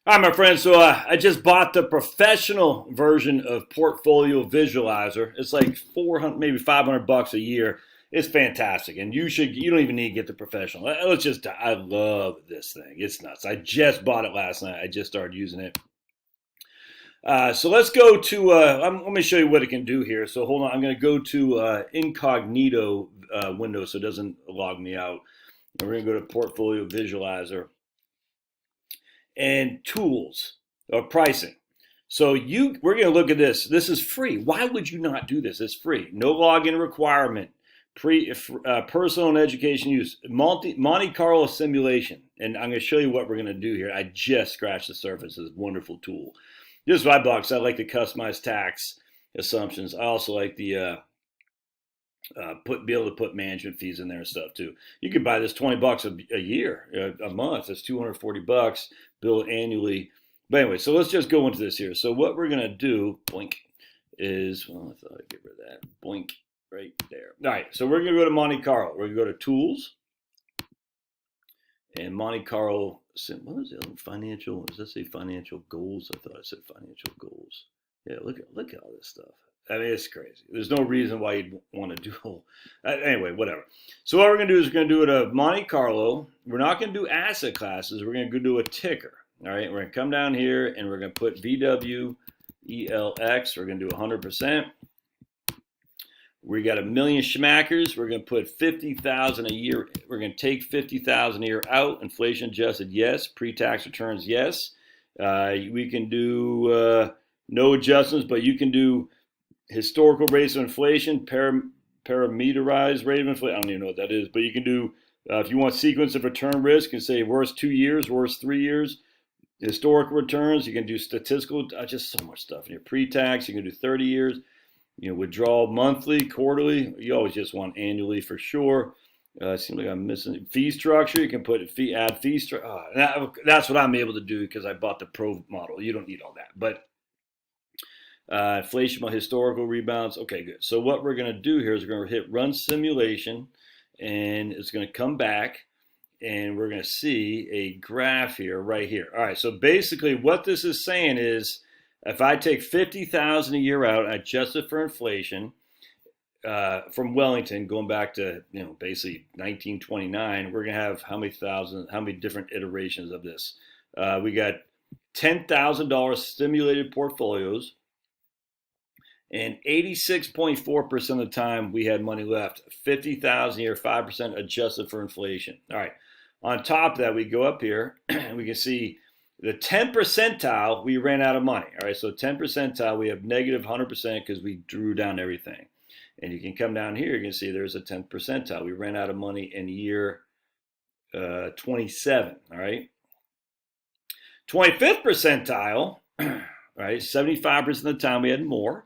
Hi, my friends. So I just bought the professional version of Portfolio Visualizer. It's like 400, maybe $500 a year. It's fantastic, and you don't even need to get the professional. I love this thing. It's nuts. I just bought it last night. I just started using it. So let's go to. Let me show you what it can do here. So hold on. I'm going to go to incognito window so it doesn't log me out. And we're going to go to Portfolio Visualizer and tools or pricing. So we're going to look at this. This is free. Why would you not do this? It's free. No login requirement. Personal and education use. Monte Carlo simulation. And I'm going to show you what we're going to do here. I just scratched the surface. It's a wonderful tool. This is my box. I like to customize tax assumptions. I also like the be able to put management fees in there and stuff too. You could buy this $20 a year, a month. That's $240. Bill annually. But anyway, so let's just go into this here. So what we're gonna do, blink, is I thought I'd get rid of that. Blink right there. All right, so we're gonna go to Monte Carlo. We're gonna go to Tools and Monte Carlo. What was it? Financial? Does that say financial goals? I thought it said financial goals. Yeah, look at all this stuff. I mean, it's crazy. There's no reason why you'd want to do. Anyway, whatever. So what we're going to do is we're going to do it a Monte Carlo. We're not going to do asset classes. We're going to go do a ticker. All right. We're going to come down here and we're going to put VWELX. We're going to do 100%. We got a million schmackers. We're going to put 50,000 a year. We're going to take 50,000 a year out. Inflation adjusted, yes. Pre-tax returns, yes. We can do no adjustments, but you can do historical rates of inflation, parameterized rate of inflation. I don't even know what that is, but you can do, if you want sequence of return risk, you can say worst 2 years, worst 3 years, historical returns. You can do statistical, just so much stuff. Your pre-tax, you can do 30 years. Withdrawal monthly, quarterly. You always just want annually for sure. It seems like I'm missing fee structure. You can put add fee structure. That's what I'm able to do because I bought the Pro model. You don't need all that, but inflation historical rebounds. Okay, good. So what we're going to do here is we're going to hit run simulation, and it's going to come back, and we're going to see a graph here, right here. All right. So basically, what this is saying is, if I take 50,000 a year out, I adjust it for inflation from Wellington, going back to basically 1929, we're going to have how many different iterations of this? We got $10,000 stimulated portfolios. And 86.4% of the time we had money left. 50,000 a year, 5% adjusted for inflation. All right. On top of that, we go up here and we can see the 10 percentile, we ran out of money. All right. So 10 percentile, we have negative 100% because we drew down everything. And you can come down here, you can see there's a 10th percentile. We ran out of money in year 27. All right. 25th percentile, right? 75% of the time we had more.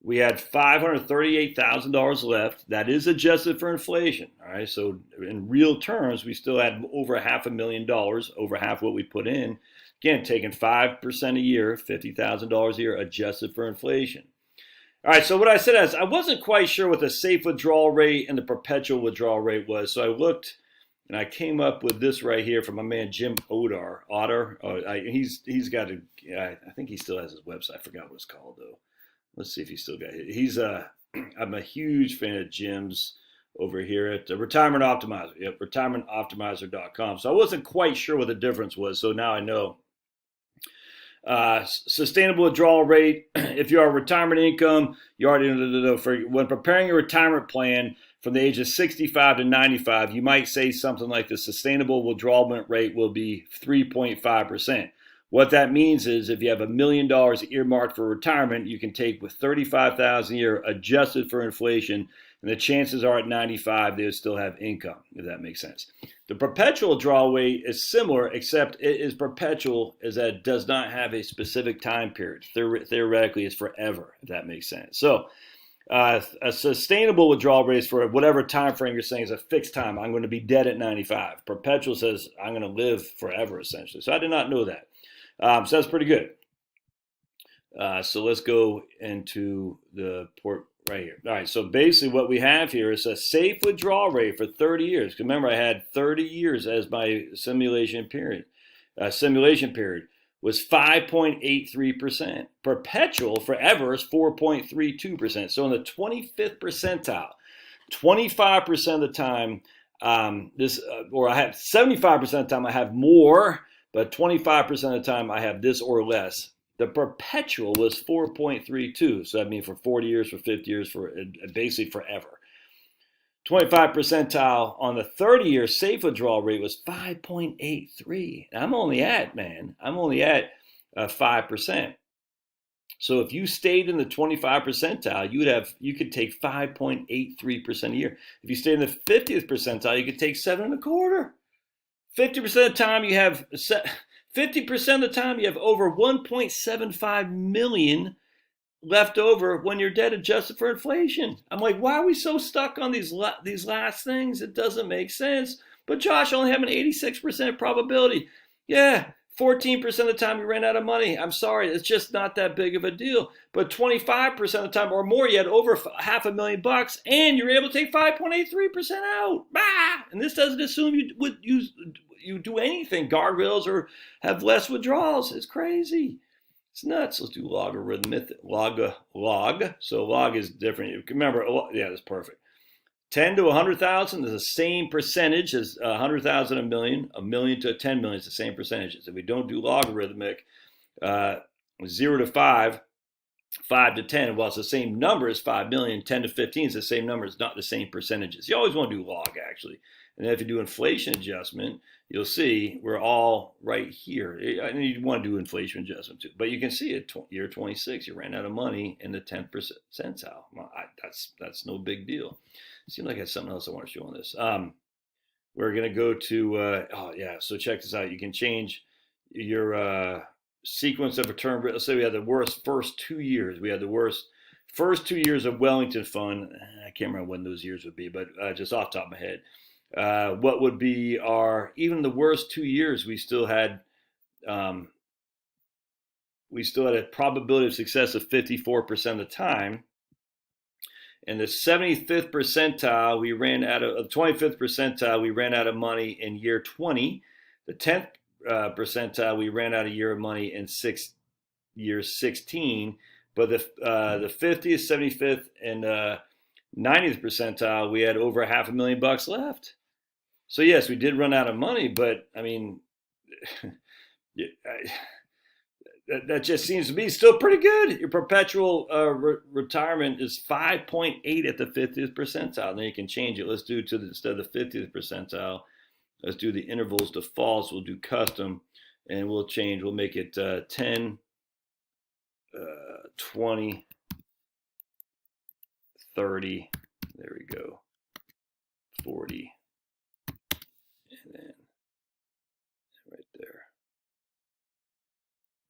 We had $538,000 left. That is adjusted for inflation. All right. So in real terms, we still had over $500,000, over half what we put in. Again, taking 5% a year, $50,000 a year, adjusted for inflation. All right. So what I said is I wasn't quite sure what the safe withdrawal rate and the perpetual withdrawal rate was. So I looked and I came up with this right here from my man Jim Otter. He's got I think he still has his website. I forgot what it's called though. Let's see if he still got it. I'm a huge fan of Jim's over here at Retirement Optimizer. Yep, retirementoptimizer.com. So I wasn't quite sure what the difference was. So now I know. Sustainable withdrawal rate. If you are retirement income, you already know. When preparing a retirement plan from the age of 65 to 95, you might say something like the sustainable withdrawal rate will be 3.5%. What that means is if you have $1 million earmarked for retirement, you can take with $35,000 a year adjusted for inflation, and the chances are at 95 they'll still have income, if that makes sense. The perpetual withdrawal rate is similar, except it is perpetual as that it does not have a specific time period. Theoretically, it's forever, if that makes sense. So a sustainable withdrawal rate is for whatever time frame you're saying is a fixed time. I'm going to be dead at 95. Perpetual says I'm going to live forever, essentially. So I did not know that. So that's pretty good. So let's go into the port right here. All right, so basically what we have here is a safe withdrawal rate for 30 years. Remember, I had 30 years as my simulation period. was 5.83%. Perpetual forever is 4.32%. So in the 25th percentile, 25% of the time, or I have 75% of the time I have more, but 25% of the time I have this or less. The perpetual was 4.32. So that means for 40 years, for 50 years, for basically forever. 25 percentile on the 30-year safe withdrawal rate was 5.83. I'm only at 5%. So if you stayed in the 25 percentile, you could take 5.83% a year. If you stayed in the 50th percentile, you could take 7.25. 50% of the time you have 50% of the time you have over 1.75 million left over when you're dead, adjusted for inflation. I'm like, why are we so stuck on these last things? It doesn't make sense. But Josh, only have an 86% probability. Yeah, 14% of the time you ran out of money. I'm sorry, it's just not that big of a deal. But 25% of the time or more, you had over $500,000, and you're able to take 5.83% out. Bah! And this doesn't assume you do anything, guardrails, or have less withdrawals. It's crazy. It's nuts. Let's do logarithmic. Log. So log is different. Remember, yeah, that's perfect. 10 to 100,000 is the same percentage as 100,000 a million to 10 million is the same percentages. If we don't do logarithmic, 0 to 5, 5 to 10, well, it's the same number as 5 million. 10 to 15 is the same number. It's not the same percentages. You always want to do log, actually. And then if you do inflation adjustment, you'll see we're all right here. And you want to do inflation adjustment too. But you can see it, year 26, you ran out of money in the 10th percentile. Well, that's no big deal. It seems like I have something else I want to show on this. We're going to go to, so check this out. You can change your sequence of return. Let's say we had the worst first 2 years. We had the worst first 2 years of Wellington Fund. I can't remember when those years would be, but just off the top of my head. What would be even the worst 2 years, we still had a probability of success of 54% of the time. In the 75th percentile, we ran out of 25th percentile, we ran out of money in year 20. The 10th percentile, we ran out of year of money in year 16. But the 50th, 75th, and 90th percentile, we had over $500,000 left. So yes, we did run out of money, but I mean, that just seems to be still pretty good. Your perpetual retirement is 5.8 at the 50th percentile. Then you can change it. Let's do instead of the 50th percentile, let's do the intervals to false. We'll do custom, and we'll change. We'll make it 10, 20, 30. There we go. 40. And then right there.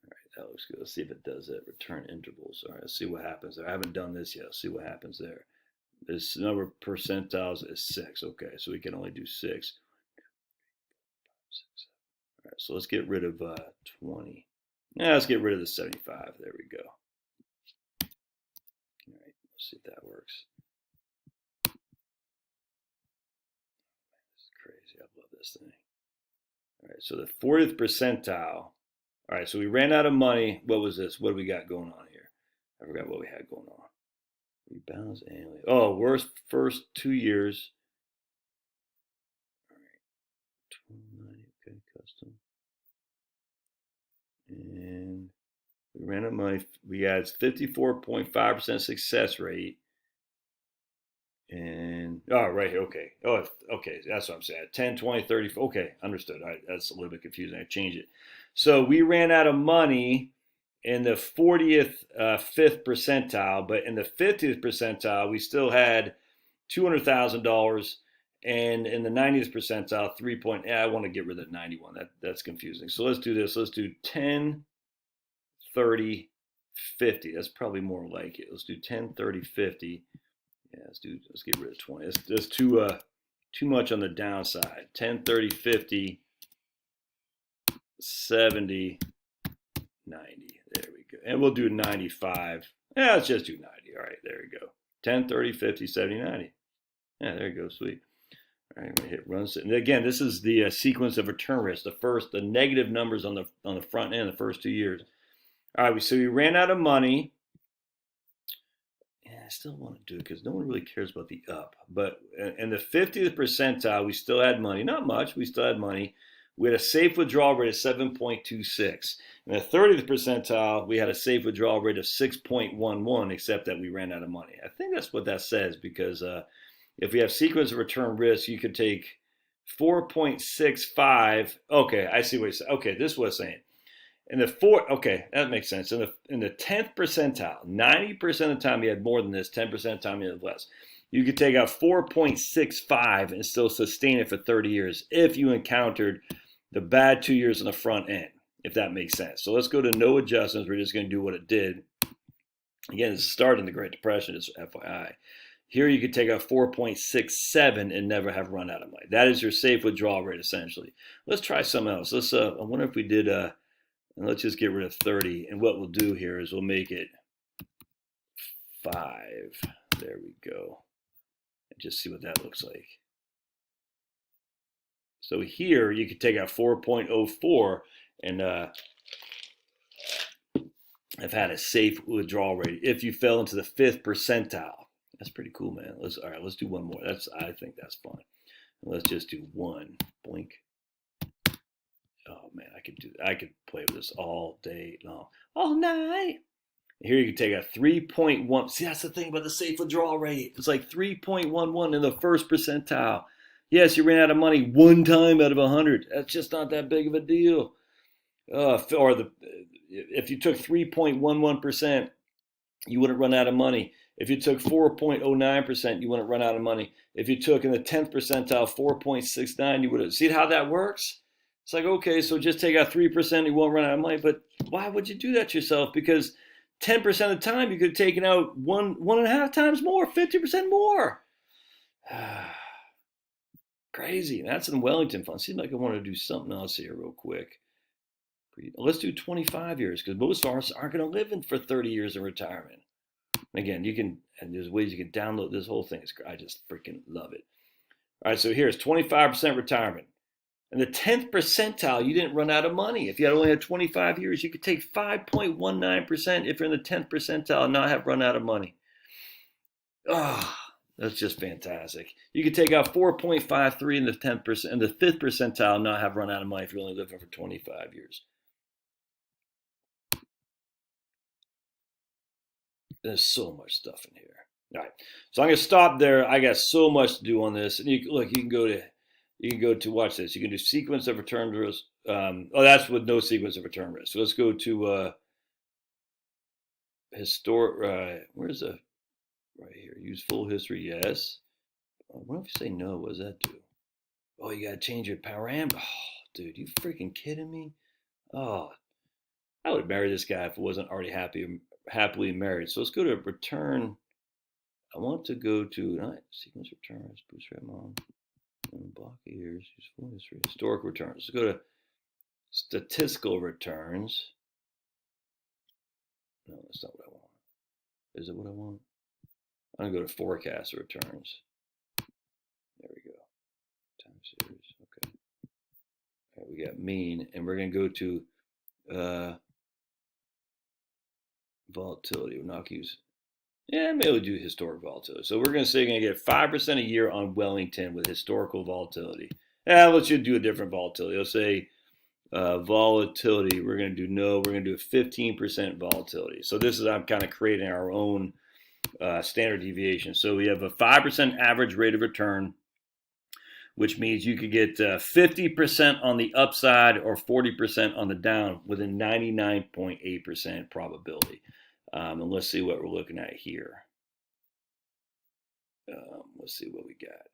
All right, that looks good. Let's see if it does that. Return intervals. All right, let's see what happens there. I haven't done this yet. Let's see what happens there. This number of percentiles is 6. Okay, so we can only do 6. All right, so let's get rid of 20. Yeah, let's get rid of the 75. There we go. All right, let's see if that works. This is crazy. I love this thing. All right, so the 40th percentile. All right, so we ran out of money. What was this? What do we got going on here? I forgot what we had going on. Rebalance annually. Oh, worst first 2 years. All right, 290. Okay, custom. And we ran out of money. We had 54.5% success rate. And right here, okay. Okay, that's what I'm saying. 10, 20, 30. Okay, understood. All right, that's a little bit confusing. I changed it. So we ran out of money in the 40th, 5th percentile, but in the 50th percentile, we still had $200,000, and in the 90th percentile, 3. I want to get rid of that 91. That's confusing. So let's do this. Let's do 10, 30, 50. That's probably more like it. Let's do 10, 30, 50. Yeah, let's get rid of 20. That's too much on the downside. 10, 30, 50, 70, 90. There we go. And we'll do 95. Yeah, let's just do 90. All right, there we go. 10, 30, 50, 70, 90. Yeah, there you go. Sweet. All right, I'm gonna hit run. And again, this is the sequence of return risk. The negative numbers on the front end, the first 2 years. All right, so we ran out of money. Yeah, I still want to do it because no one really cares about the up. But in the 50th percentile, we still had money. Not much. We still had money. We had a safe withdrawal rate of 7.26. In the 30th percentile, we had a safe withdrawal rate of 6.11, except that we ran out of money. I think that's what that says because if we have sequence of return risk, you could take 4.65. Okay, I see what you're saying. Okay, this is what it's saying. Okay, that makes sense. In the 10th percentile, 90% of the time you had more than this, 10% of the time you had less. You could take out 4.65 and still sustain it for 30 years if you encountered the bad 2 years on the front end, if that makes sense. So let's go to no adjustments. We're just going to do what it did. Again, this started in the Great Depression, just FYI. Here you could take out 4.67 and never have run out of money. That is your safe withdrawal rate, essentially. Let's try something else. I wonder if we did, and let's just get rid of 30. And what we'll do here is we'll make it 5. There we go. And just see what that looks like. So here you could take out 4.04 and have had a safe withdrawal rate if you fell into the 5th percentile. That's pretty cool, man. All right, let's do one more. I think that's fun. Let's just do one. Blink. Oh man, I could play with this all day long, all night. Here you can take a 3.1. See, that's the thing about the safe withdrawal rate. It's like 3.11 in the 1st percentile. Yes, you ran out of money one time out of 100. That's just not that big of a deal. If you took 3.11%, you wouldn't run out of money. If you took 4.09%, you wouldn't run out of money. If you took in the 10th percentile 4.69, you would have. See how that works? It's like, okay, so just take out 3%, you won't run out of money. But why would you do that to yourself? Because 10% of the time you could have taken out 1.5 times more, 50% more. Crazy. That's in Wellington Fund. Seems like I want to do something else here real quick. Let's do 25 years because most of us aren't going to live in for 30 years in retirement. Again, there's ways you can download this whole thing. I just freaking love it. All right, so here's 25% retirement. In the 10th percentile, you didn't run out of money. If you had only had 25 years, you could take 5.19% if you're in the 10th percentile and not have run out of money. That's just fantastic. You could take out 4.53 in the 10%, in the 5th percentile and not have run out of money if you're only living for 25 years. There's so much stuff in here. All right, so I'm gonna stop there. I got so much to do on this, and you can go to watch this. You can do sequence of return risk. That's with no sequence of return risk. So let's go to historic. Where's the right here? Use full history. Yes. What if you say no? What does that do? Oh, you gotta change your parameter. Oh, dude, you freaking kidding me? Oh, I would marry this guy if I wasn't already happily married. So let's go to return. I want to go to sequence returns, bootstrap mom, block years, use full history, historic returns. Let's go to statistical returns. No, that's not what I want. Is it what I want? I'm gonna go to forecast returns. There we go. Time series. Okay. All right, we got mean, and we're gonna go to volatility. We're not gonna use. Yeah, maybe we'll do historic volatility. So we're gonna say you're gonna get 5% a year on Wellington with historical volatility. Let's just do a different volatility. Let's say volatility. We're gonna do no. We're gonna do a 15% volatility. So this is I'm kind of creating our own standard deviation. So we have a 5% average rate of return, which means you could get 50% on the upside or 40% on the down with a 99.8% probability. And let's see what we're looking at here. Let's see what we got.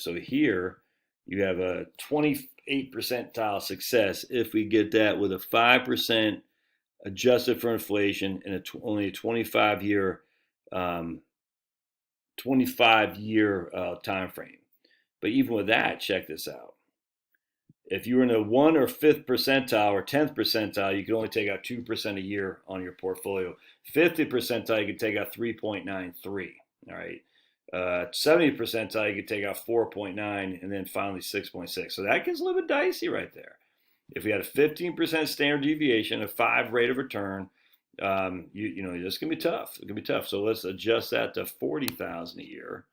So here you have a 28 percentile success if we get that with a 5% adjusted for inflation and only a 25-year time frame. But even with that, check this out. If you were in a 1 or 5th percentile or 10th percentile, you could only take out 2% a year on your portfolio. 50th percentile, you could take out 3.93. All right. 70 percentile, you could take out 4.9, and then finally 6.6. So that gets a little bit dicey right there. If we had a 15% standard deviation, a 5 rate of return, you know, this can be tough. It can be tough. So let's adjust that to 40,000 a year.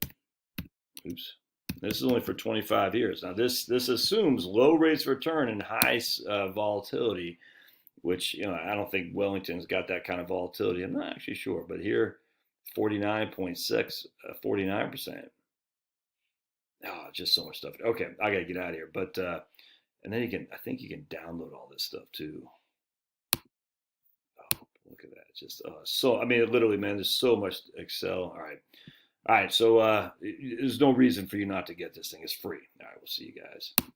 Oops. This is only for 25 years. Now this assumes low rates of return and high volatility, which, you know, I don't think Wellington's got that kind of volatility. I'm not actually sure, but here 49.6, 49%. Oh, just so much stuff. Okay, I gotta get out of here. But and then I think you can download all this stuff too. Oh, look at that. Just so, I mean, literally, man, there's so much Excel. All right. So there's no reason for you not to get this thing. It's free. All right, we'll see you guys.